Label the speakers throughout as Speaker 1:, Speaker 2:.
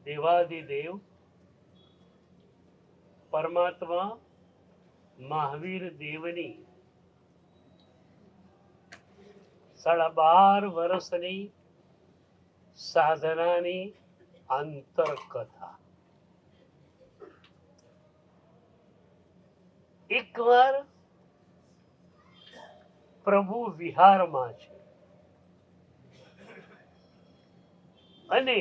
Speaker 1: દેવાધિદેવ પરમાત્મા મહાવીર દેવની 12.5 વર્ષની સાધનાની આંતરકથા. એકવાર પ્રભુ વિહારમાં છે અને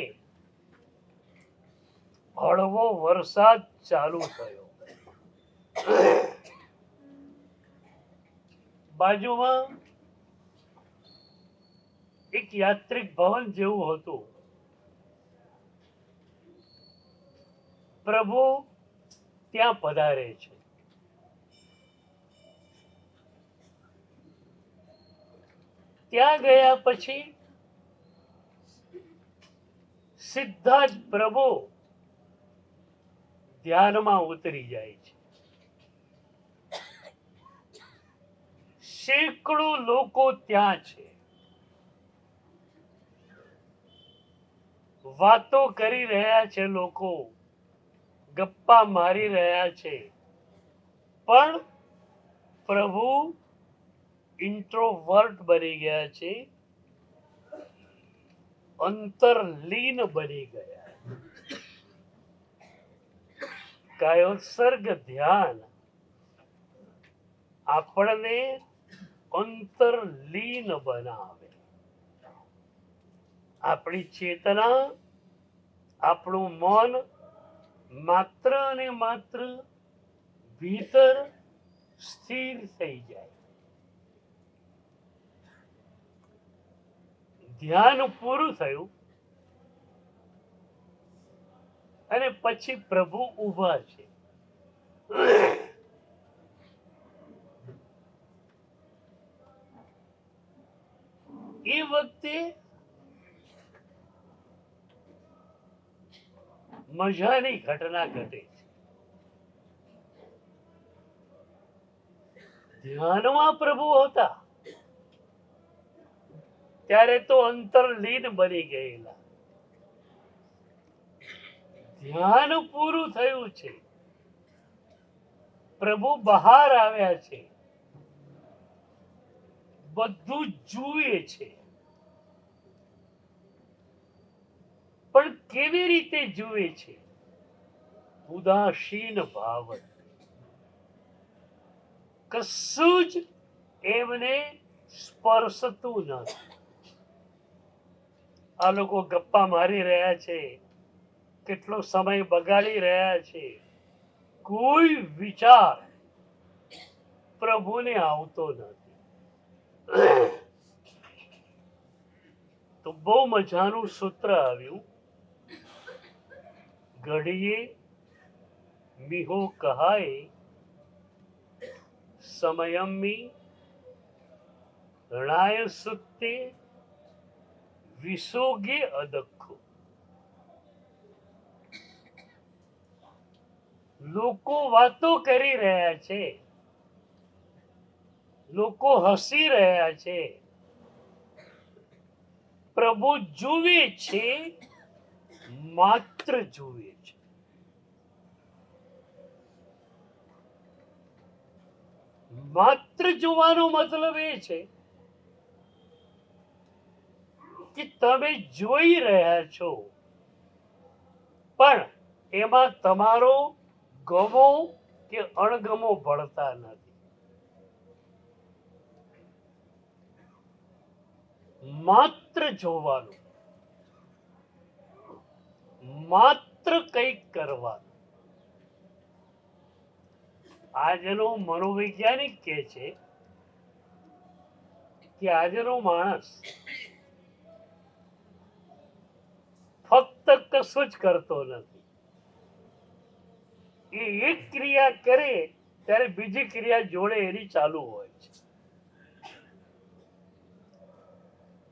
Speaker 1: હળવો વરસાદ ચાલુ થયો. બાજુમાં એક યાત્રિક ભવન જેવું હતું. પ્રભુ ત્યાં પધારે છે. ત્યાં ગયા પછી સીધા જ પ્રભુ ધ્યાનમાં ઉતરી જાય છે. સેંકડો લોકો ત્યાં છે. વાતો કરી રહ્યા છે, લોકો ગપ્પા મારી રહ્યા છે, પણ પ્રભુ ઇન્ટ્રોવર્ટ બની ગયા છે, અંતરલીન બની ગયા. કાયોત્સર્ગ ધ્યાન આપણને અંતરલીન બનાવે. આપણી ચેતના, આપણું મન માત્ર અને માત્ર ભીતર સ્થિર થઈ જાય. ધ્યાન પૂરું થયું અને પછી પ્રભુ ઊભા છે. એ વખતે મજાની ઘટના ઘટે છે. ધ્યાનમાં પ્રભુ હતા ત્યારે તો અંતરલીન બની ગયેલા. ધ્યાન પૂરું થયું છે, પ્રભુ બહાર આવ્યા છે, બધું જુએ છે. પણ કેવી રીતે જુએ છે? ઉદાસીન ભાવ. કશું જ એમને સ્પર્શતું નથી. આ લોકો ગપ્પા મારી રહ્યા છે, કેટલો સમય બગાડી રહ્યા છે, કોઈ વિચાર પ્રભુને આવતો નથી. તો બહુ મજાનું સૂત્ર આવ્યું. ઘડીએ મિહો કહાય સમયમ્મી રણાય સુત્તે વિસોગે અદખો. લોકો વાતો કરી રહ્યા છે, લોકો હસી રહ્યા છે, પ્રભુ જુએ છે, માત્ર જુએ છે. માત્ર જોવાનો મતલબ એ છે કે તમે જોઈ રહ્યા છો, પણ એમાં તમારો ગમો કે અણગમો ભળતા નથી. માત્ર જોવાનું, માત્ર કંઈક કરવાનું. આજનો મનોવૈજ્ઞાનિક કહે છે કે આજનો માણસ ફક્ત કશું જ કરતો નથી. એ એક ક્રિયા કરે ત્યારે બીજી ક્રિયા જોડે એની ચાલુ હોય છે.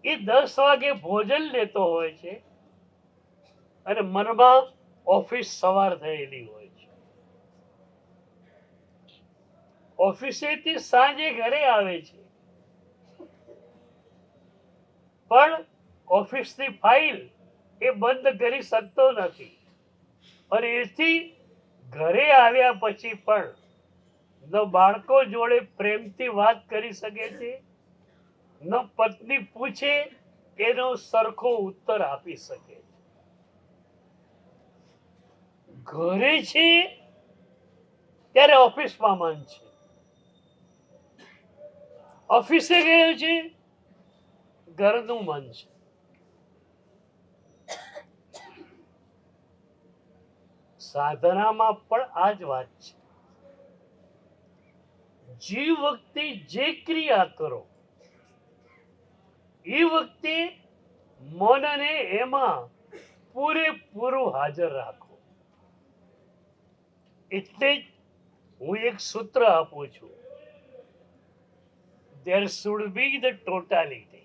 Speaker 1: એ 10 વાગે ભોજન લેતો હોય છે અને મનમાં ઓફિસ સવાર થયેલી હોય છે. ઓફિસેથી સાંજે ઘરે આવે છે, પણ ઓફિસની ફાઇલ એ બંધ કરી શકતો નથી. અને એથી ઘરે આવ્યા પછી પણ ન બાળકો જોડે પ્રેમથી વાત કરી શકે છે, ન પત્ની પૂછે એનો સરખો ઉત્તર આપી શકે. ઘરે છે ત્યારે ઓફિસમાં મન છે, ઓફિસે ગયો છે ઘરનું મન છે. સાધનામાં પણ આ જ વાત છે. જે વખતે જે ક્રિયા કરો એ વખતે મનને એમાં પૂરેપૂરું હાજર રાખો. એટલે જ હું એક સૂત્ર આપું છું, there should be the totality.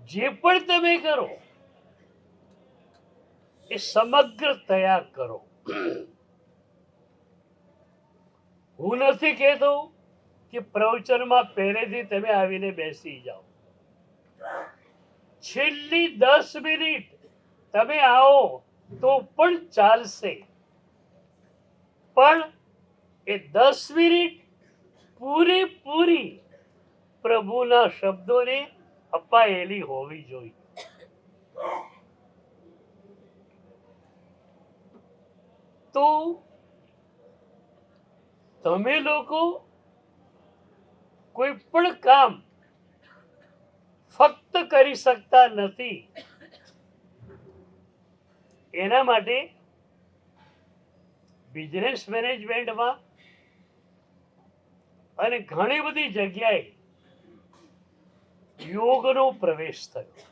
Speaker 1: જે પણ તમે કરો એ સમગ્ર તૈયાર કરો. હું નથી કહેતો કે પ્રવચનમાં પહેલેથી તમે આવીને બેસી જાઓ. છેલ્લી 10 મિનિટ તમે આવો તો પણ ચાલશે, પણ એ 10 મિનિટ પૂરેપૂરી પ્રભુના શબ્દોને અપાયેલી હોવી જોઈએ. તો તમે લોકો કોઈ પણ કામ ફક્ત કરી શકતા નથી. એના માટે બિઝનેસ મેનેજમેન્ટમાં અને ઘણી બધી જગ્યાએ યોગનો પ્રવેશ થયો.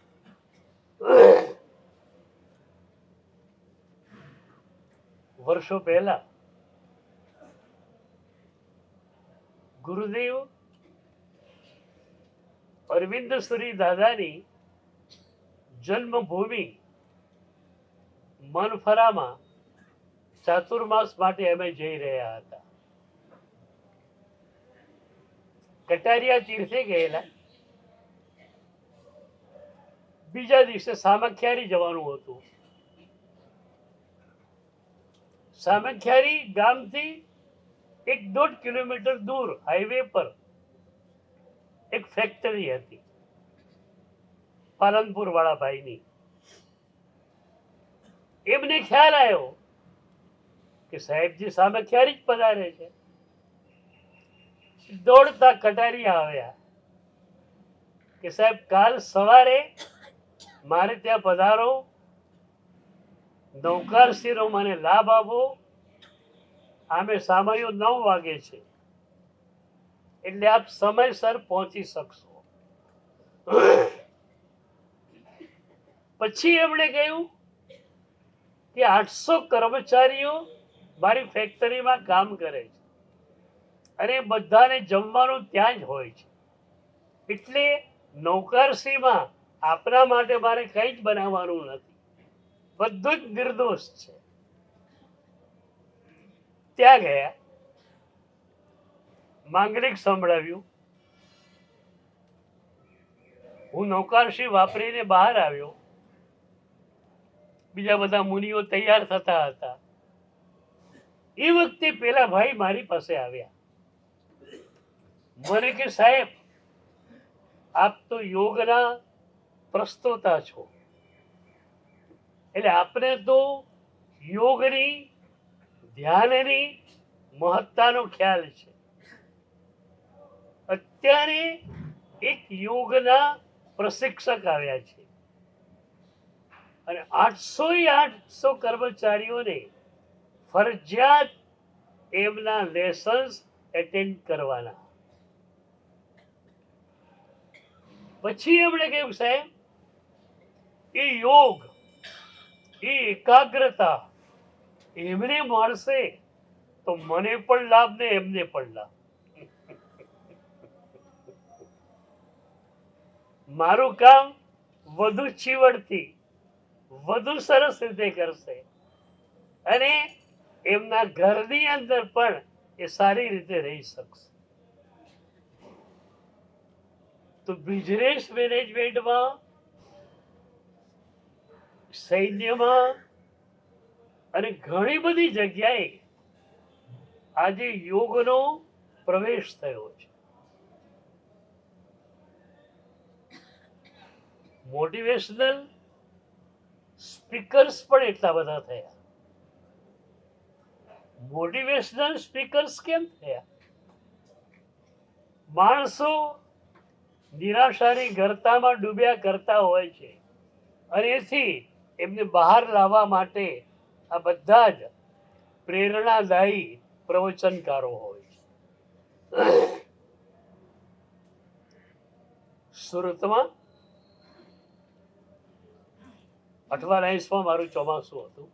Speaker 1: વર્ષો પહેલા ગુરુદેવ અરવિંદ સુરી દાદાની જન્મભૂમિ મનફરામાં ચાતુર્માસ માટે અમે જઈ રહ્યા હતા. કટારિયા તીર્થે ગયેલા. બીજા દિવસે સામખિયારી જવાનું હતું. સામખિયારી ગામથી 1.5 કિલોમીટર દૂર હાઈવે પર એક ફેક્ટરી હતી પાલનપુર વાળા ભાઈની. એમને ખ્યાલ આવ્યો કે સાહેબજી સામખિયારી જ પધારે છે. દોડતા કટારિયા આવ્યા કે સાહેબ કાલ સવારે મારે ત્યાં પધારો, નૌકારશ્રીનો મને લાભ આપો. આમે સામાયો 9 વાગે છે એટલે આપ સમયસર પહોંચી શકશો. પછી એમણે કહ્યું કે 800 કર્મચારીઓ મારી ફેક્ટરીમાં કામ કરે છે અને બધાને જમવાનું ત્યાં જ હોય છે, એટલે નૌકારશ્રીમાં આપના માટે મારે કંઈ જ બનાવવાનું નથી, બધું જ નિર્દોષ છે. ત્યાં ગયા, માંગલિક સંભળાવ્યું. હું નૌકારશ્રી વાપરીને બહાર આવ્યો. બીજા બધા મુનિઓ તૈયાર થતા હતા. એ વખતે પેલા ભાઈ મારી પાસે આવ્યા. મને કે સાહેબ આપ તો યોગના પ્રસ્તોતા છો, એટલે આપને તો યોગની ધ્યાનની મહત્તાનો ખ્યાલ છે. અત્યારે એક યોગના પ્રશિક્ષક આવ્યા છે અને 800 કર્મચારીઓને ફરજિયાત એમના લેસન્સ એટેન્ડ કરવાના. પછી એમણે કહ્યું સાહેબ એ યોગ, એ એકાગ્રતા એમને મળશે તો મને પણ લાભ ને એમને પણ લાભ. મારું કામ વધુ ચીવડથી વધુ સરસ રીતે કરશે અને એમના ઘરની અંદર પણ એ સારી રીતે રહી શકશે. તો બિઝનેસ મેનેજમેન્ટમાં સૈન્યમાં અને ઘણી બધી જગ્યાએ આજે યોગનો પ્રવેશ થયો છે. મોટિવેશનલ સ્પીકર્સ પણ એટલા બધા થયા. મોટિવેશનલ સ્પીકર્સ કેમ થયા? માણસો નિરાશાની ગર્તામાં ડૂબ્યા કરતા હોય છે અને એથી એમને બહાર લાવવા માટે આ બધા જ પ્રેરણાદાયી પ્રવચનકારો હોય છે. સુરતમાં 98માં મારું ચોમાસું હતું.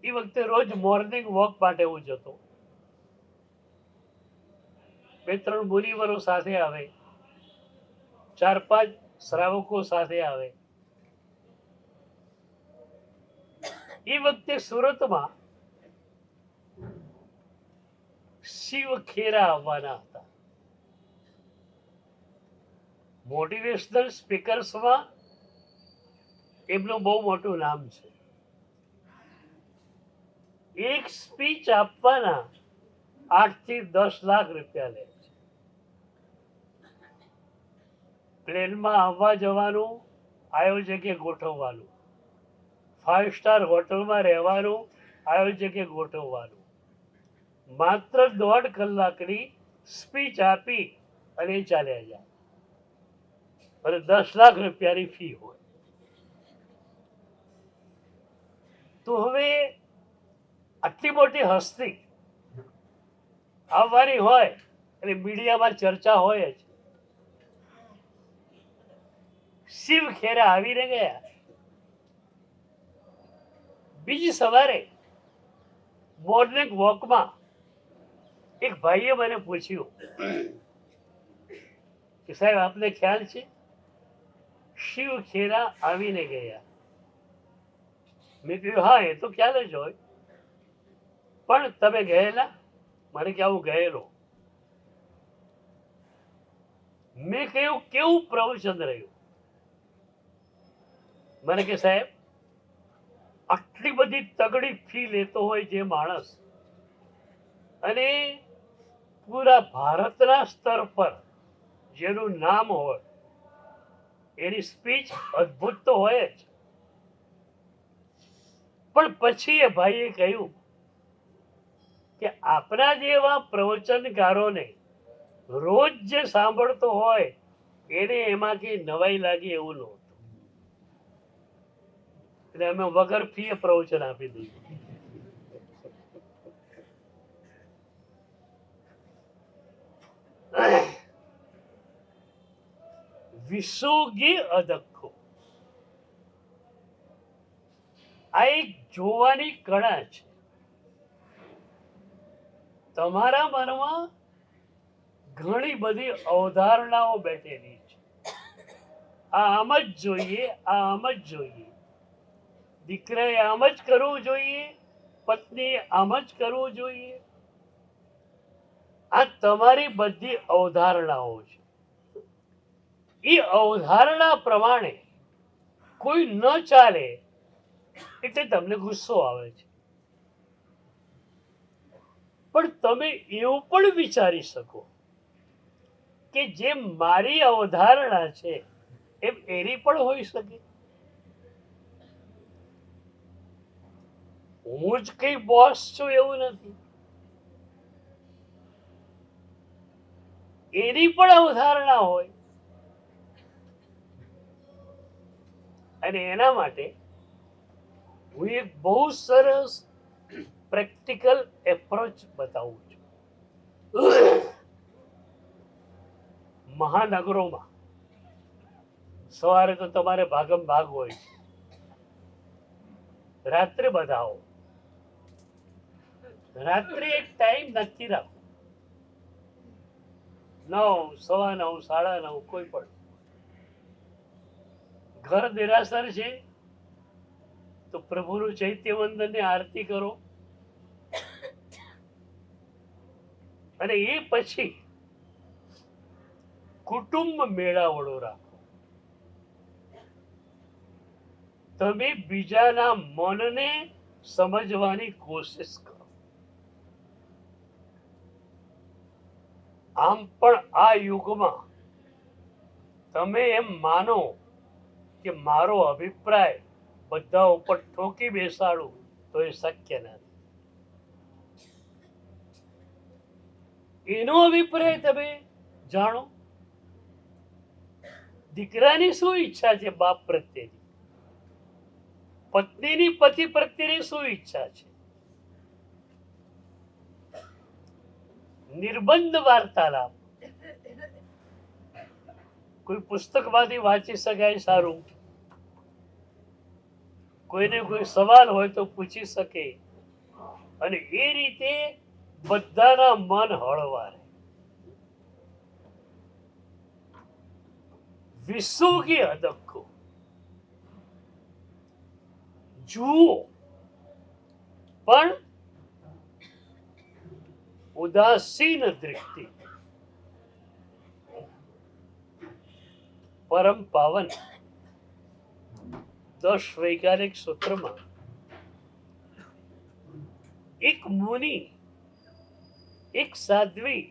Speaker 1: એ વખતે રોજ મોર્નિંગ વોક માટે હું જતો. 2-3 મુનિવરો સાથે આવે, 4-5 શ્રાવકો સાથે આવે. એ વખતે સુરતમાં શિવ ખેરા આવવાના હતા. મોટિવેશનલ સ્પીકર્સમાં એમનું બહુ મોટું નામ છે. એક સ્પીચ આપવાના 8 થી 10 લાખ રૂપિયા લે છે. પ્લેનમાં આવવા જવાનું આયોજકે ગોઠવવાનું, 5 સ્ટાર હોટલમાં રહેવાનું આયોજકે ગોઠવવાનું. માત્ર 1.5 કલાકની સ્પીચ આપી અને ચાલ્યા જાય અને 10 લાખ રૂપિયાની ફી હોય. તો હવે આટલી મોટી હસ્તી આવવાની હોય અને મીડિયામાં ચર્ચા હોય જ. શિવ ખેરા આવીને ગયા. બીજી સવારે મોર્નિંગ વોકમાં એક ભાઈએ મને પૂછ્યું કે સાહેબ આપને ખ્યાલ છે શિવ ખેરા આવીને ગયા? મેં કહ્યું હા, એ તો ખ્યાલ જ હોય, પણ તમે ગયેલા? મને કે હું ગયેલો. મેં કહ્યું કેવું પ્રવચન રહ્યું? મને કે સાહેબ આટલી બધી તગડી ફી લેતો હોય જે માણસ અને પૂરા ભારતના સ્તર પર જેનું નામ હોય એની સ્પીચ અદ્ભુત તો હોય જ. પણ પછી એ ભાઈએ કહ્યું કે આપણા જેવા પ્રવચનકારોને રોજ જે સાંભળતો હોય એને એમાં કઈ નવાઈ લાગી એવું નહોતું. એટલે અમે વગર ફીએ પ્રવચન આપી દીધું. વિસોગી અદખો, આ એક જોવાની કળા છે. તમારા મનમાં ઘણી બધી અવધારણાઓ બેઠેલી છે. આ આમ જ જોઈએ, આ આમ જ જોઈએ, દીકરાએ આમ જ કરવું જોઈએ, પત્નીએ આમ જ કરવું જોઈએ. આ તમારી બધી અવધારણાઓ છે. એ અવધારણા પ્રમાણે કોઈ ન ચાલે એટલે તમને ગુસ્સો આવે છે. પણ તમે એવું પણ વિચારી શકો કે જેમ મારી અવધારણા છે એમ એની પણ હોઈ શકે. હું જ કઈ બોસ છું એવું નથી. એની પણ અવધારણા હોય અને એના માટે હું એક બહુ સરસ પ્રેક્ટિકલ એપ્રોચ બતાવું છું. મહાનગરોમાં સવારે તો તમારે ભાગમ ભાગ હોય છે, રાત્રે બધાઓ. રાત્રે એક ટાઈમ નક્કી રાખો, 9, 9:15, 9:30, કોઈ પણ. ઘર દેરાસર છે તો પ્રભુનું ચૈત્ય વંદનની આરતી કરો અને એ પછી કુટુંબ મેળાવડો રાખો. તમે બીજાના મનને સમજવાની કોશિશ કરો. આમ પણ આ યુગમાં તમે એમ માનો કે મારો અભિપ્રાય બધા ઉપર ઠોકી બેસાડું તો એ શક્ય નથી. એનો અભિપ્રાય તમે જાણો. દીકરાની શું ઈચ્છા છે બાપ પ્રત્યેની, પત્નીની પતિ પ્રત્યેની શું ઈચ્છા છે. નિર્બંધ વાર્તાલાપ કોઈ પુસ્તકમાંથી વાંચી શકાય સારું, કોઈને કોઈ સવાલ હોય તો પૂછી શકે, અને એ રીતે બધાના મન હળવા રહે. વિસુગી અદક્કો જુઓ પણ ઉદાસીન દૃષ્ટિ. પરમ પાવન 10 વૈજ્ઞાનિક સૂત્રમાં એક મુનિ, એક સાધ્વી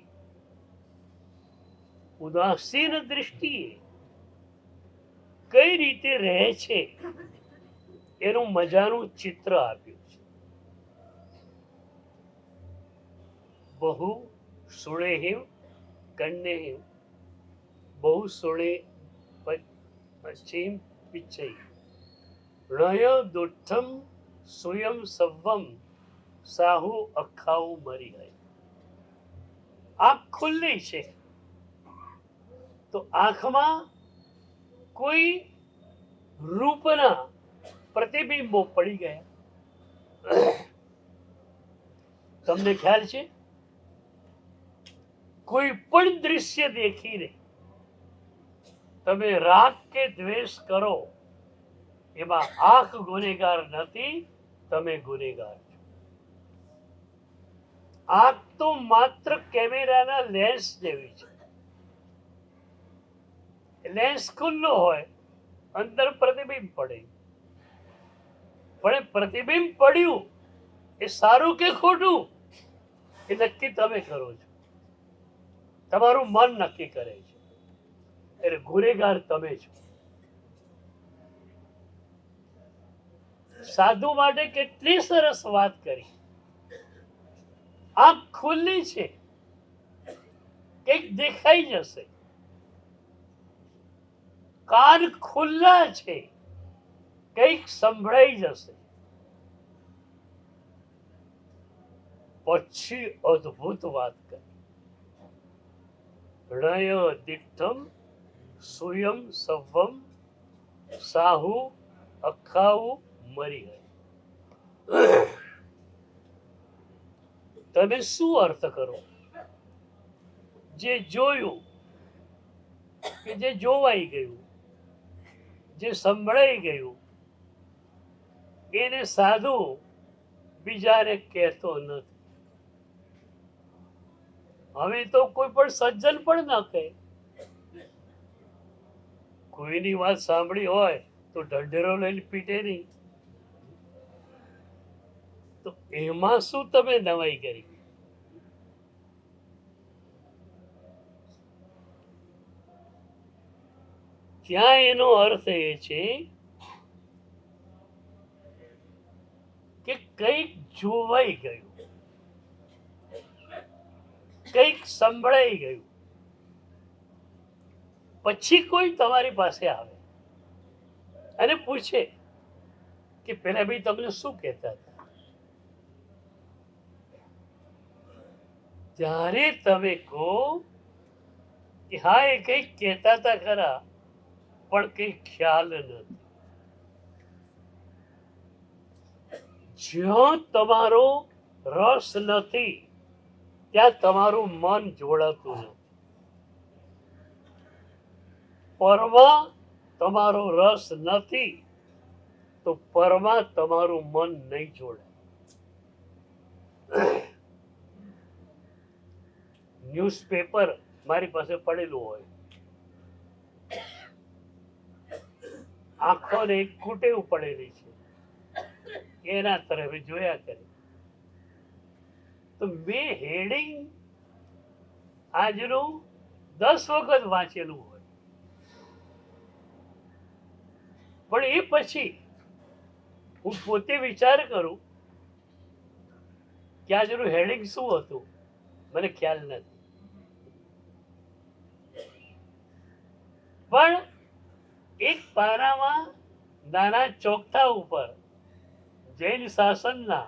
Speaker 1: ઉદાસીન દૃષ્ટિએ કઈ રીતે રહે છે એનું મજાનું ચિત્ર આપ્યું છે. બહુ સુણેહિવ કન્નેહિવ બહુ સુણે પશ્ચિમ પિચ્છૈ ણય દુઠ્ઠમ સુયમ સવ્વમ સાહુ અખાઉ મરી ગઈ. આંખ ખુલ્લી છે તો આંખમાં કોઈ રૂપના પ્રતિબિંબો પડી ગયા. તમને ખ્યાલ છે, કોઈ પણ દૃશ્ય દેખીને તમે રાગ કે દ્વેષ કરો એમાં આંખ ગુનેગાર નથી, તમે ગુનેગાર છો. આંખ તો માત્ર કેમેરાના લેન્સ જેવી છે. લેન્સ ખુલ્લો હોય, અંદર પ્રતિબિંબ પડે, પણ એ પ્રતિબિંબ પડ્યું એ સારું કે ખોટું એ નક્કી તમે કરો છો. તમારું મન નક્કી કરે છે. એટલે ગુનેગાર તમે છો. સાધુ માટે કેટલી સરસ વાત કરી. આંખ ખુલ્લી છે, કંઈક દેખાઈ જશે. કાન ખુલ્લા છે, કંઈક સંભળાઈ જશે. પછી અદ્ભુત વાત કરી. ણય દિઠ્ઠમ સુયમ સવ્વમ સાહુ અખાઉ મરી ગઈ. તમે શું અર્થ કરો? જે જોયું કે જે જોવાઈ ગયું, જે સંભળાઈ ગયું એને સાધુ બીજાને કહેતો નથી. હવે તો કોઈ પણ સજ્જન પણ ન કહે. કોઈની વાત સાંભળી હોય તો ઢંઢેરો લઈને પીટે નહીં. તો એમાં શું તમે નવાઈ કરી? ત્યાં એનો અર્થ એ છે કે કંઈક જોવાઈ ગયું, કંઈક સંભળાઈ ગયું. પછી કોઈ તમારી પાસે આવે અને પૂછે કે પેલા ભાઈ તમને શું કહેતા હતા, ત્યારે તમે કહો કે હા એ કંઈક કહેતા હતા ખરા, પણ કઈ ખ્યાલ નથી. જ્યાં તમારો રસ નથી ત્યાં તમારું મન જોડાતું નથી. પરમાં તમારો રસ નથી તો પરમાં તમારું મન નહીં જોડે. ન્યૂઝપેપર મારી પાસે પડેલું હોય, આંખોને એક કુટેવ પડેલી છે, એના તરફ જોયા કરે. તો મેં હેડિંગ આજનું 10 વખત વાંચેલું હોય, પણ એ પછી હું પોતે વિચાર કરું કે આજનું હેડિંગ શું હતું, મને ખ્યાલ નથી. પણ એક પારામાં નાના ચોકઠા ઉપર જૈન શાસનના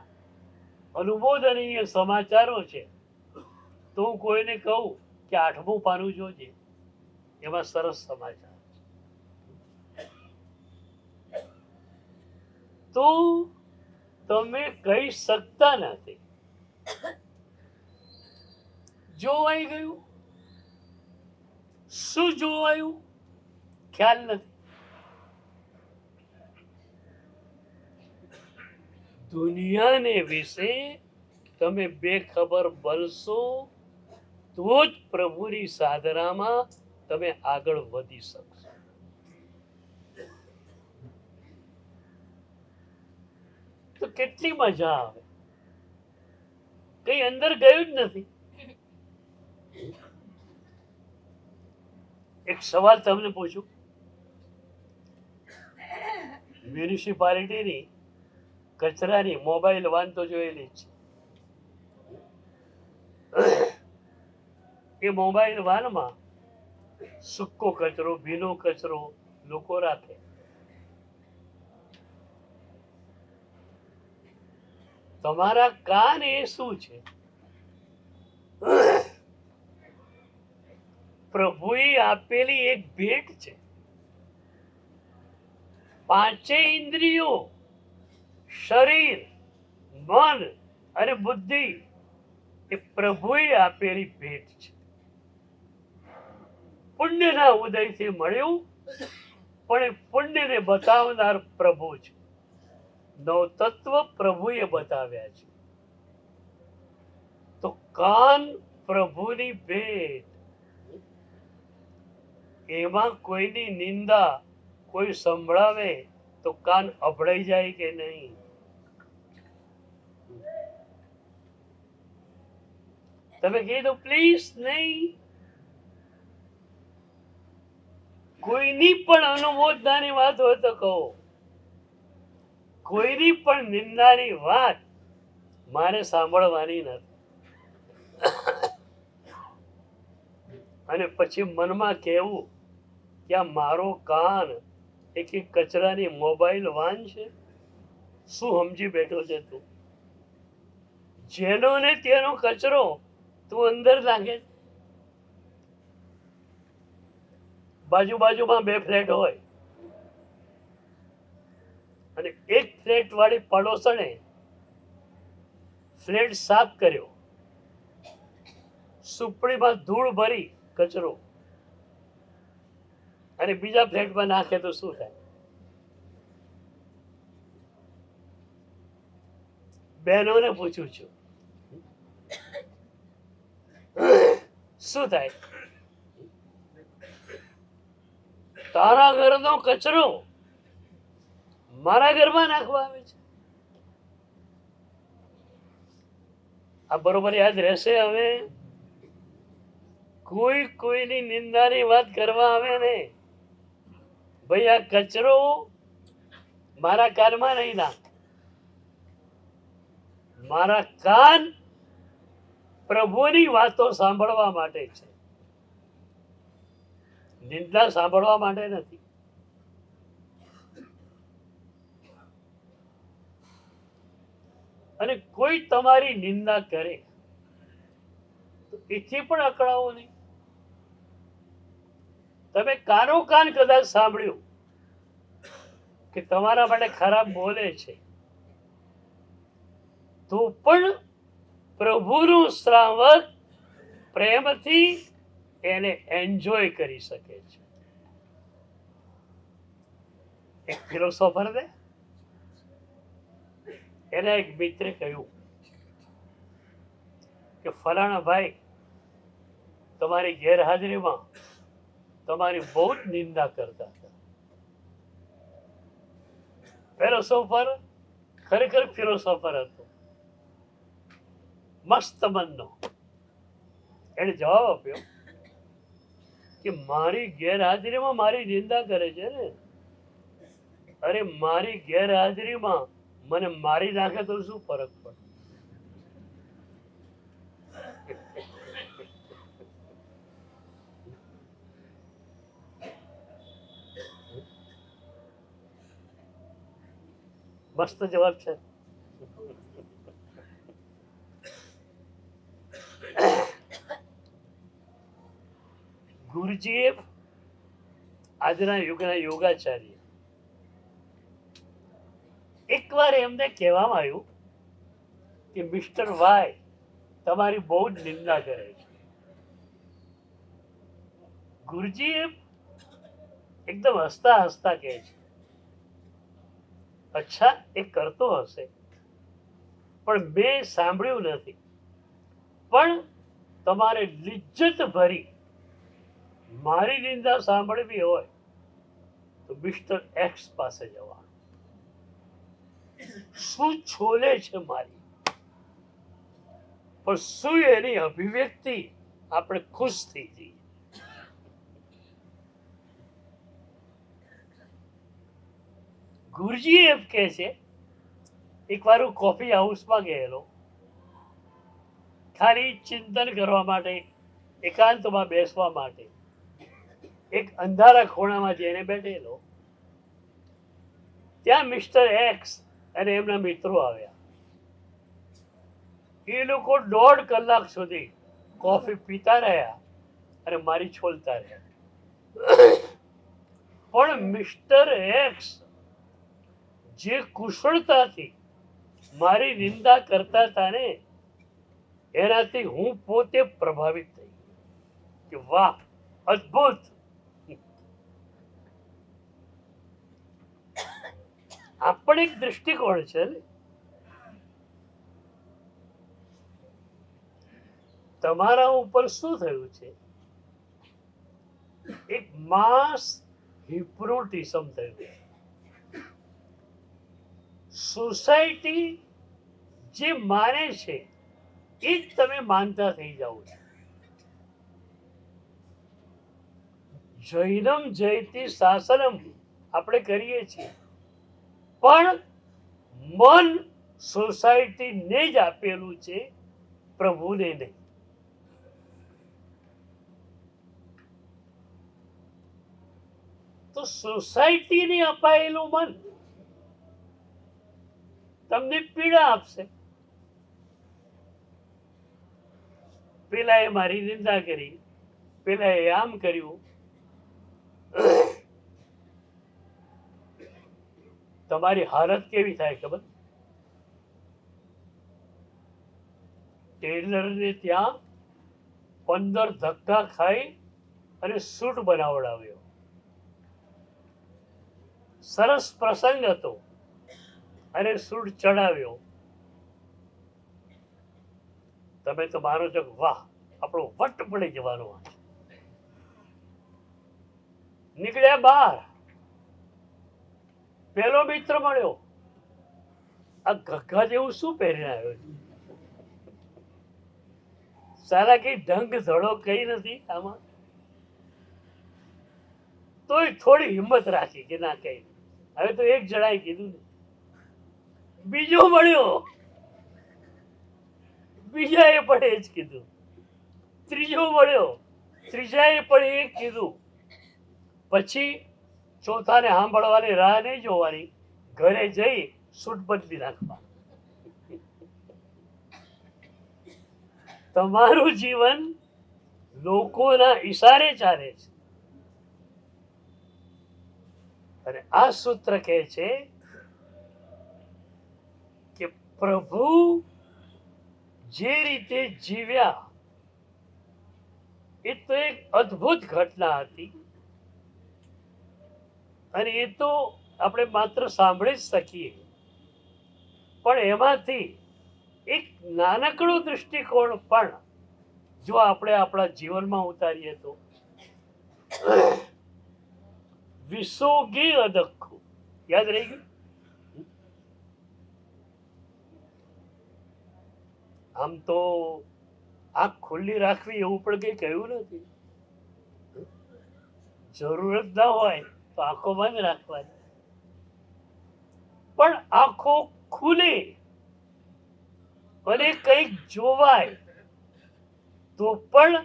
Speaker 1: અનુમોદનીય સમાચારો છે. તો હું કોઈને કહું કે 8મું પાનું જોજે, એમાં સરસ સમાચાર. તો તમે કહી શકતા નથી જોવાઈ ગયું. શું જોવાયું ખ્યાલ નથી. દુનિયાને વિશે તમે બેખબર બનશો તો જ પ્રભુની સાધનામાં તમે આગળ વધી શકશો. તો કેટલી મજા આવે, કઈ અંદર ગયું જ નથી. એક સવાલ તમને પૂછું, મ્યુનિસિપાલિટીની કચરાની મોબાઈલ વાન તો જોયેલી જ છે. એ મોબાઈલ વાનમાં સૂકો કચરો, ભીનો કચરો લોકો રાખે. તમારા કાન એ શું છે? પ્રભુએ આપેલી એક ભેટ છે. 5 ઇન્દ્રિયો, શરીર, મન અને બુદ્ધિ એ પ્રભુએ આપેલી ભેટ છે. પુણ્યના ઉદયથી મળ્યું, પણ એ પુણ્યને બતાવનાર પ્રભુ છે. 9 તત્વ પ્રભુએ બતાવ્યા છે. તો કાન પ્રભુની ભેટ. એમાં કોઈની નિંદા કોઈ સંભળાવે તો કાન અભડાઈ જાય કે નહીં? તમે કીધું પ્લીઝ નહીં. કોઈની પણ અનુમોદનાની વાત હોય તો કહો. કોઈની પણ નિંદાની વાત મારે સાંભળવાની નથી. અને પછી મનમાં કહેવું કે આ મારો કાન એક કચરાની મોબાઈલ વાન છે. શું સમજી બેઠો છે તું? જેનો ને તેનો કચરો તું અંદર નાખે. બાજુમાં 2 ફ્લેટ હોય અને એક ફ્લેટ વાળી પડોશણે ફ્લેટ સાફ કર્યો, સુપડીમાં ધૂળ ભરી કચરો, અને બીજા ફ્લેટમાં નાખે તો શું થાય? બહેનોને પૂછું છું, શું થાય? તારા ઘરનો કચરો મારા ઘરમાં નાખવા આવે છે. આ બરોબર યાદ રહેશે. હવે કોઈની નિંદાની વાત કરવા આવે ને, ભાઈ આ કચરો મારા કાનમાં નહીં નાખ. મારા કાન પ્રભુની વાતો સાંભળવા માટે છે, નિંદા સાંભળવા માટે નથી. અને કોઈ તમારી નિંદા કરે તો એથી પણ અકળાવો નહીં. તમે કાનો કાન કદાચ સાંભળ્યું કે તમારા માટે ખરાબ બોલે છે, તો પણ પ્રભુનું શ્રાવક પ્રેમથી એને એન્જોય કરી શકે છે. એક ફિલોસોફર ને એના એક મિત્રે કહ્યું કે ફલાણા ભાઈ તમારી ગેરહાજરીમાં તમારી બહુ જ નિંદા કરતા હતા. ફિલોસોફર ખરેખર ફિલોસોફર હતો, મસ્ત મનનો. એને જવાબ આપ્યો કે મારી ગેરહાજરીમાં મારી નિંદા કરે છે ને. અરે મારી ગેરહાજરીમાં મને મારી નાખે તો શું ફરક પડે? મસ્ત જવાબ છે. ગુરુજીએ આજના યુગના યોગાચાર્ય એકવાર એમને કહેવામાં આવ્યું કે મિસ્ટર વાય તમારી બહુ જ નિંદા કરે છે. ગુરુજી એકદમ હસતા હસતા કહે છે, અચ્છા એ કરતો હશે પણ મેં સાંભળ્યું નથી. પણ તમારે લિજ્જત ભરી મારી નિંદા સાંભળવી હોય તો મિસ્ટર એક્સ પાસે જવા. શું છોલે છે મારી, પણ શું એની અભિવ્યક્તિ આપણે ખુશ થઈ જઈએ. ગુરુજી એમ કહે છે, એકવાર હું કોફી હાઉસમાં ગયેલો, ખાલી ચિંતન કરવા માટે, એકાંતમાં બેસવા માટે. એક અંધારા ખૂણામાં જઈને બેઠેલો. ત્યાં મિસ્ટર એક્સ અને એમના મિત્રો આવ્યા. એ લોકો 1.5 કલાક સુધી કોફી પીતા રહ્યા અને મારી છોલતા રહ્યા. પણ મિસ્ટર એક્સ જે કુશળતાથી મારી નિંદા કરતા હતા ને, એનાથી હું પોતે પ્રભાવિત થઈ કે વાહ, અદ્ભુત. આ પણ એક દ્રષ્ટિકોણ છે ને. તમારા ઉપર શું થયું છે? એક માસ હિપ્નોટિઝમ થયું. સોસાયટી જે માને છે એ જ તમે માનતા થઈ જાઓ છો. જૈનમ જયતિ શાસનમ આપણે કરીએ છીએ, પણ મન સોસાયટીને જ આપેલું છે, પ્રભુને નહીં. તો સોસાયટીને અપાયેલું મન તમને પીડા આપશે. પેલા એ મારી નિંદા કરી, પેલા એ આમ કર્યું. તમારી હાલત કેવી થાય ખબર? ટેલરને ત્યાં 15 ધક્કા ખાઈ અને સૂટ બનાવડાવ્યો. સરસ પ્રસંગ હતો અને સૂટ ચડાવ્યો. તમે તો માનો છો વાહ, આપણો વટ પડી જવાનો. નીકળ્યા બહાર, પેલો મિત્ર મળ્યો. આ ગગ્ગા જેવું શું પહેરીને આવ્યો છે? સારા કઈ ઢંગ ધડો કઈ નથી આમાં. તોય થોડી હિંમત રાખી કે ના કઈ. હવે તો એક જણાએ કીધું ને. બીજો મળ્યો, બીજાએ પણ એ જ કીધું. ત્રીજો મળ્યો, ત્રીજાએ પણ એ કીધું. પછી ચોથાને સાંભળવાની રાહ નહીં જોવાની, ઘરે જઈ સૂટ બદલી નાખવા. તમારું જીવન લોકોના ઈશારે ચાલે છે. અને આ સૂત્ર કહે છે કે પ્રભુ જે રીતે જીવ્યા એ તો એક અદ્ભુત ઘટના હતી. અને એ તો આપણે માત્ર સાંભળી જ શકીએ, પણ એમાંથી એક નાનકડો દૃષ્ટિકોણ પણ જો આપણે આપણા જીવનમાં ઉતારીએ તો વિસોગે અદખ્ખું. યાદ રહી ગયું? આમ તો આંખ ખુલ્લી રાખવી એવું પણ કઈ કહ્યું નથી. જરૂરત ના હોય તો આંખો બંધ રાખવાની, પણ આંખો ખુલે અને કંઈક જોવાય તો પણ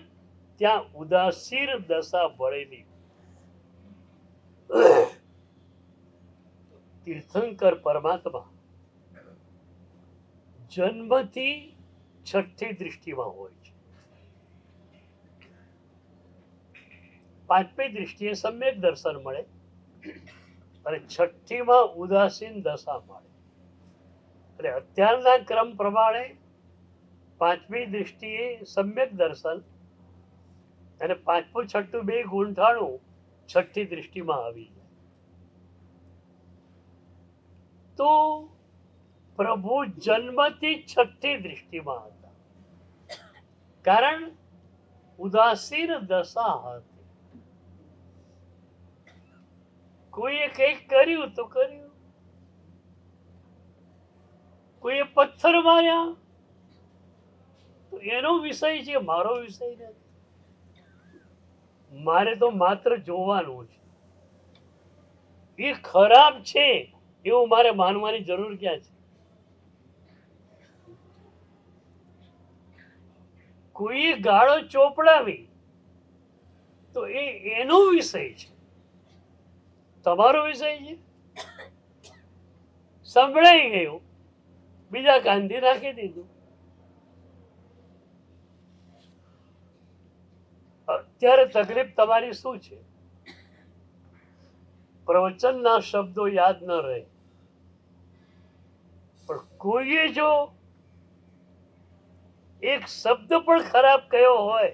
Speaker 1: ત્યાં ઉદાસીન દશા ભળેલી. તીર્થંકર પરમાત્મા જન્મથી છઠ્ઠી દૃષ્ટિમાં હોય છે. પાંચમી દૃષ્ટિએ સમ્યક દર્શન મળે અને છઠ્ઠીમાં ઉદાસીન દશા મળે. અને અત્યારના ક્રમ પ્રમાણે પાંચમી દૃષ્ટિએ સમ્યક દર્શન અને પાંચમું છઠ્ઠું બે ગુણઠાણું છઠ્ઠી દૃષ્ટિમાં આવી જાય. તો પ્રભુ જન્મથી છઠ્ઠી દૃષ્ટિમાં હતા, કારણ ઉદાસીન દશા હતી. કોઈએ કંઈક કર્યું તો કર્યું, કોઈએ પથ્થર માર્યા તો એનો વિષય છે, મારો વિષય નથી. મારે તો માત્ર જોવાનું છે. એ ખરાબ છે એવું મારે માનવાની જરૂર ક્યાં છે? કોઈ ગાળો ચોપડાવી તો એનો વિષય છે, તમારો વિષય છે. સંભળાઈ ગયું, બીજા કાંધી નાખી દીધું. અત્યારે તકલીફ તમારી શું છે? પ્રવચનના શબ્દો યાદ ન રહે, પણ કોઈએ જો એક શબ્દ પણ ખરાબ કયો હોય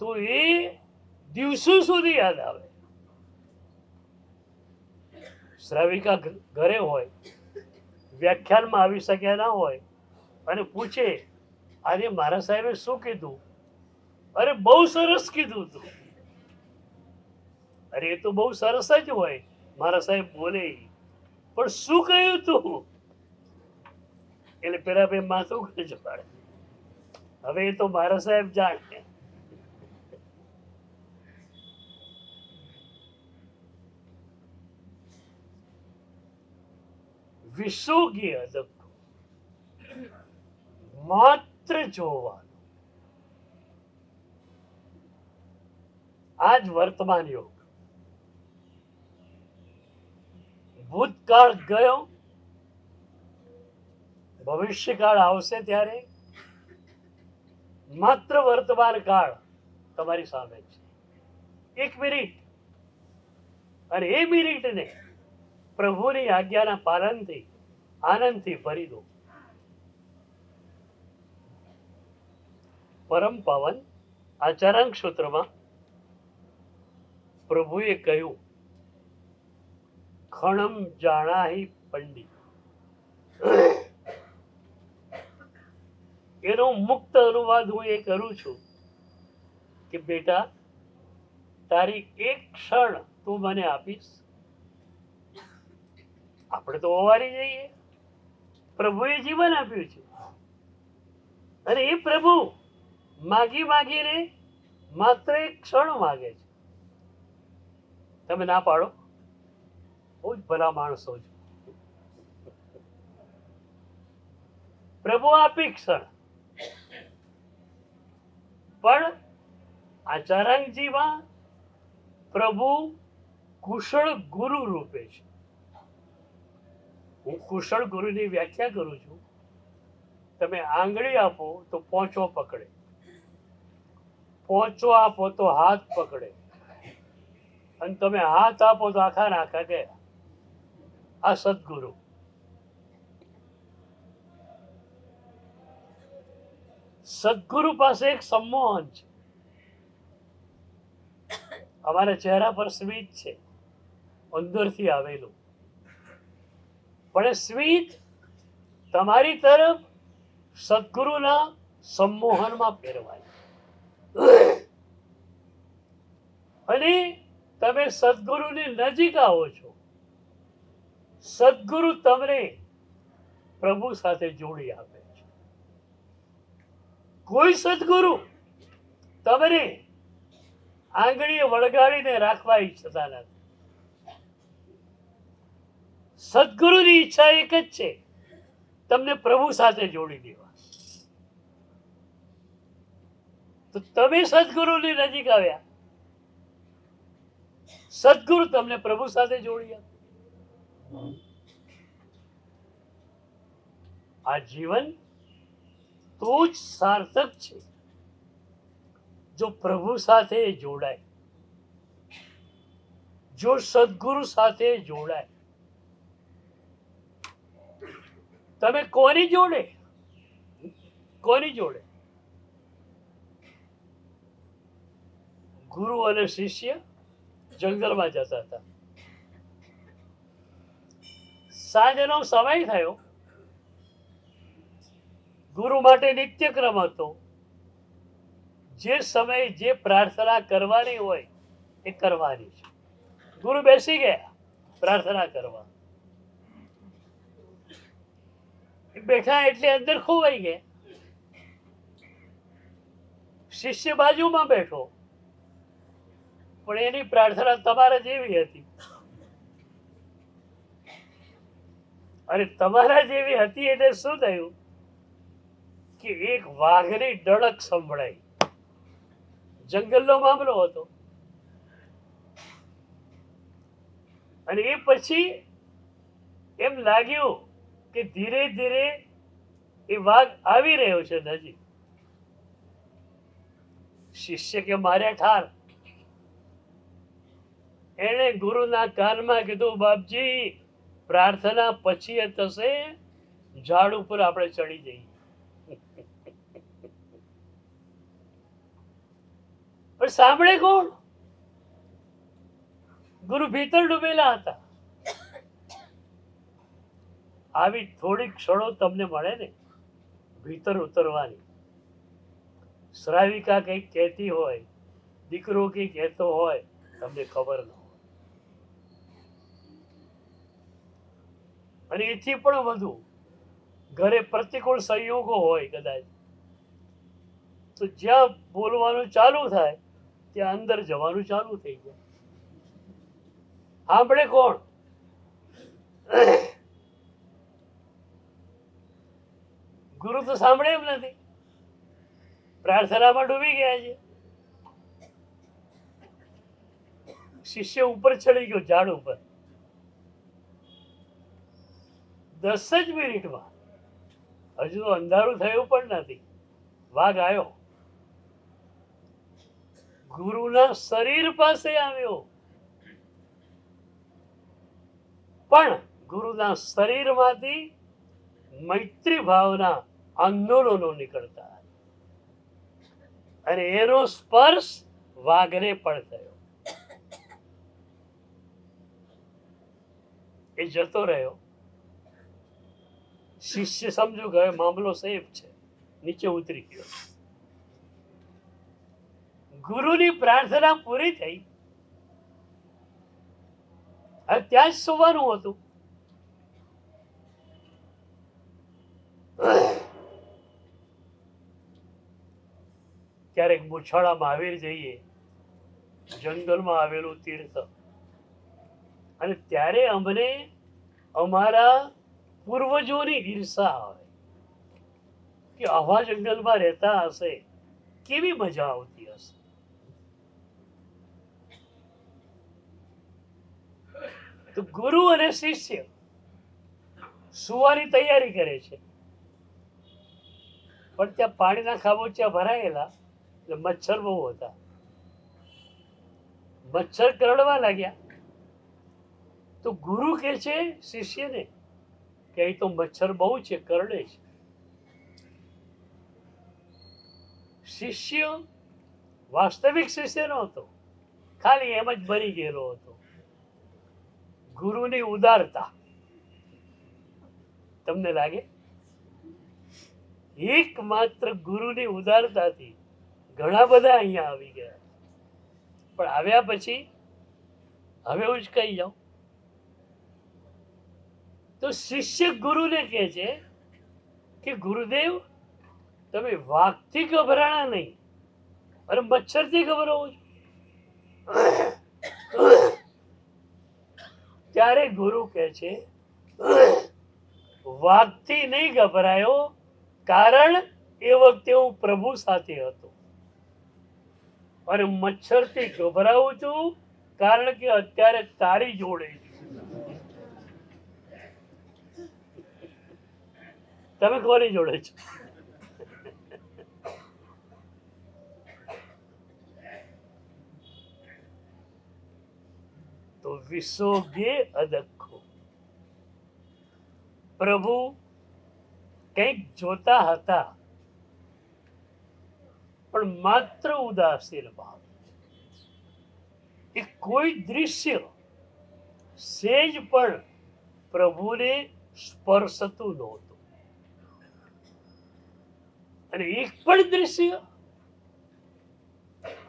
Speaker 1: તો એ દિવસો સુધી યાદ આવે. શ્રાવિકા ઘરે હોય, વ્યાખ્યાનમાં આવી શક્યા ના હોય અને પૂછે, આજે મારા સાહેબે શું કીધું? અરે બહુ સરસ કીધું તું. અરે એ તો બહુ સરસ જ હોય, મારા સાહેબ બોલે, પણ શું કહ્યું તું? એટલે પેલા બે માથું ખંજવાળે. હવે એ તો મારા સાહેબ જાણે. વિસોગી અદબ માત્ર જોવાનું. આજ વર્તમાન યોગ. ભૂતકાળ ગયો, ભવિષ્યકાળ આવશે ત્યારે માત્ર વર્તમાન કાળ તમારી સામે છે. 1 મિનિટ, અને એ મિનિટને પ્રભુની આજ્ઞાના પાલનથી આનંદથી ભરી દો. પરમ પાવન આચારાંક સૂત્રમાં પ્રભુએ કહ્યું, ખણમ જાણાહી પંડિત. એનો મુક્ત અનુવાદ હું એ કરું છું કે બેટા, તારી એક ક્ષણ તું મને આપીશ. આપણે તો ઓવારી જઈએ. પ્રભુએ જીવન આપ્યું છે અને એ પ્રભુ માગી માગીને માત્ર એક ક્ષણ માગે છે. તમે ના પાડો, બહુ જ ભલા માણસો છો. પ્રભુ આપી ક્ષણ, પણ આચારાંકજીમાં પ્રભુ કુશળ ગુરુ રૂપે છે. હું કુશળ ગુરુની વ્યાખ્યા કરું છું. તમે આંગળી આપો તો પોંચો પકડે, પોંચો આપો તો હાથ પકડે, અને તમે હાથ આપો તો આખા નાખા ગયા. આ સદગુરુ. સદગુરુ પાસે એક સંમોહન છે. અમારા ચહેરા પર સ્મિત છે, અંદરથી આવેલું, પણ એ સ્મિત તમારી તરફ સદગુરુના સંમોહનમાં ફેરવાય અને તમે સદગુરુની નજીક આવો છો. સદગુરુ તમને પ્રભુ સાથે જોડી આપે છે. કોઈ સદગુરુ તમને આંગળીએ વળગાડીને રાખવા ઈચ્છતા નથી. સદગુરુની ઈચ્છા એક જ છે, તમને પ્રભુ સાથે જોડી દેવા. તો તમે સદગુરુની નજીક આવ્યા, સદગુરુ તમને પ્રભુ સાથે જોડી આપે. આ જીવન તો જ સાર્થક છે જો પ્રભુ સાથે જોડાય, જો સદગુરુ સાથે જોડાય. તમે કોની જોડે, કોની જોડે? ગુરુ અને શિષ્ય જંગલમાં જતા હતા. સાંજનો સમય થયો. ગુરુ માટે નિત્યક્રમ હતો. જે સમયે જે પ્રાર્થના કરવાની હોય એ કરવાની છે. ગુરુ બેસી ગયા પ્રાર્થના કરવા. બેઠા એટલે અંદર ખોવાઈ ગયા. શિષ્ય બાજુમાં બેઠો, પણ એની પ્રાર્થના તમારા જેવી હતી. અને તમારા જેવી હતી એટલે શું થયું કે એક વાઘની ડળક સંભળાઈ. જંગલનો મામલો હતો. અને એ પછી એમ લાગ્યું કે ધીરે ધીરે એ વાઘ આવી રહ્યો છે નજીક. શિષ્ય કે માર્યા ઠાર. એને ગુરુના કાનમાં કીધું, બાપજી પ્રાર્થના પછી એ થશે, ઝાડ ઉપર આપણે ચડી જઈએ. પણ સાંભળે કોણ? ગુરુ ભીતર ડૂબેલા હતા. આવી થોડી ક્ષણો તમને મળે ને ભીતર ઉતરવાની. શ્રાવિકા કંઈક કહેતી હોય, દીકરો કંઈક કહેતો હોય, તમને ખબર ન હોય. અને એથી પણ વધુ ઘરે પ્રતિકૂળ સંયોગો હોય કદાચ, તો જ્યાં બોલવાનું ચાલુ થાય ત્યાં અંદર જવાનું ચાલુ થઈ જાય. આપણે કોણ? ગુરુ તો સાંભળે એમ નથી, પ્રાર્થનામાં ડૂબી ગયા છે. શિષ્ય ઉપર ચડી ગયો ઝાડ ઉપર. 10 જ મિનિટમાં, હજુ તો અંધારું થયું પણ નથી, વાઘ આવ્યો. ગુરુના શરીર પાસે આવ્યો. પણ ગુરુના શરીરમાંથી મૈત્રી ભાવના આંદોલનો નીકળતા અને એનો સ્પર્શ વાઘને પણ થયો. એ જતો રહ્યો. શિષ્ય સમજો કે મામલો સેફ છે, નીચે ઉતરી ગયો. ગુરુની પ્રાર્થના પૂરી થઈ. હવે ત્યાં જ સુવાનું હતું. ક્યારેક મૂછાળા મહાવીર જઈએ, જંગલમાં આવેલું તીર્થ, અને ત્યારે અમને અમારા પૂર્વજોની ઈર્ષા આવે કે આવા જંગલમાં રહેતા હશે, કેવી મજા આવતી હશે. તો ગુરુ અને શિષ્ય સુવાની તૈયારી કરે છે, પણ ત્યાં પાણીના ખાબોચિયા ભરાયેલા એટલે મચ્છર બહુ હતા. મચ્છર કરડવા લાગ્યા. તો ગુરુ કે છે શિષ્યને કે અહીં તો મચ્છર બહુ છે, કરડે છે. શિષ્ય વાસ્તવિક શિષ્ય નહોતો, ખાલી એમ જ બની ગયેલો હતો. ગુરુની ઉદારતા તમને લાગે? એકમાત્ર ગુરુની ઉદારતાથી ઘણા બધા અહીંયા આવી ગયા. પણ આવ્યા પછી હવે હું જ કહી જાઉં તો શિષ્ય ગુરુને કહે છે કે ગુરુદેવ, તમે વાઘથી ગભરાણા નહીં, અરે મચ્છરથી ગભરાવો છો. ત્યારે ગુરુ કહે છે વાઘથી નહીં ગભરાયો, કારણ એ વખતે હું પ્રભુ સાથે હતો. અને મચ્છરથી ગભરાવું છું કારણ કે અત્યારે તારી જોડે છું. તમે કોની જોડે છો? તો વિસોગે અદખો. પ્રભુ કંઈક જોતા હતા, પણ માત્ર ઉદાસીન ભાવ. એ કોઈ દૃશ્ય સેજ પણ પ્રભુને સ્પર્શતું નહોતું. અને એક પણ દૃશ્ય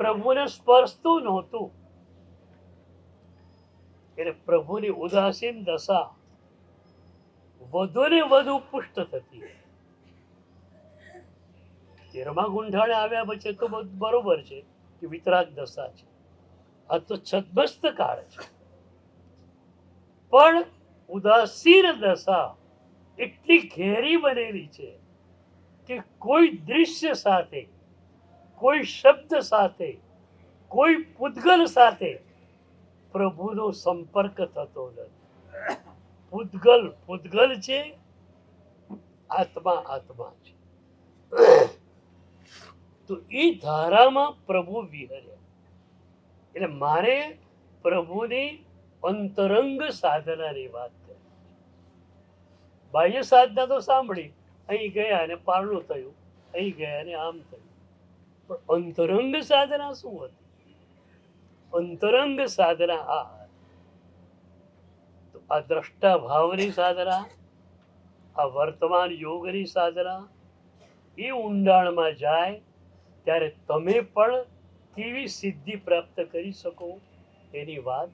Speaker 1: પ્રભુને સ્પર્શતું નહોતું. એટલે પ્રભુની ઉદાસીન દશા વધુ ને વધુ પુષ્ટ થતી. 13મા ગુંઠાણે આવ્યા પછી તો બધું બરોબર છે કે વિતરાગ દશા છે, આ તો છદ્મસ્ત કાળ છે. પણ ઉદાસીન દશા એટલી ઘેરી બનેલી છે કે કોઈ દૃશ્ય સાથે, કોઈ શબ્દ સાથે, કોઈ પૂતગલ સાથે પ્રભુનો સંપર્ક થતો નથી. પૂતગલ છે, આત્મા છે. તો એ ધારામાં પ્રભુ વિહર્યા. એટલે મારે પ્રભુની અંતરંગ સાધનાની વાત કરી. બાહ્ય સાધના તો સાંભળી, અહીં ગયા અને પારણું થયું, અહીં ગયા અને આમ થયું. પણ અંતરંગ સાધના શું હતી? અંતરંગ સાધના આ તો આ દ્રષ્ટા ભાવની સાધના, આ વર્તમાન યોગની સાધના, એ ઊંડાણમાં જાય ત્યારે તમે પણ કેવી સિદ્ધિ પ્રાપ્ત કરી શકો એની વાત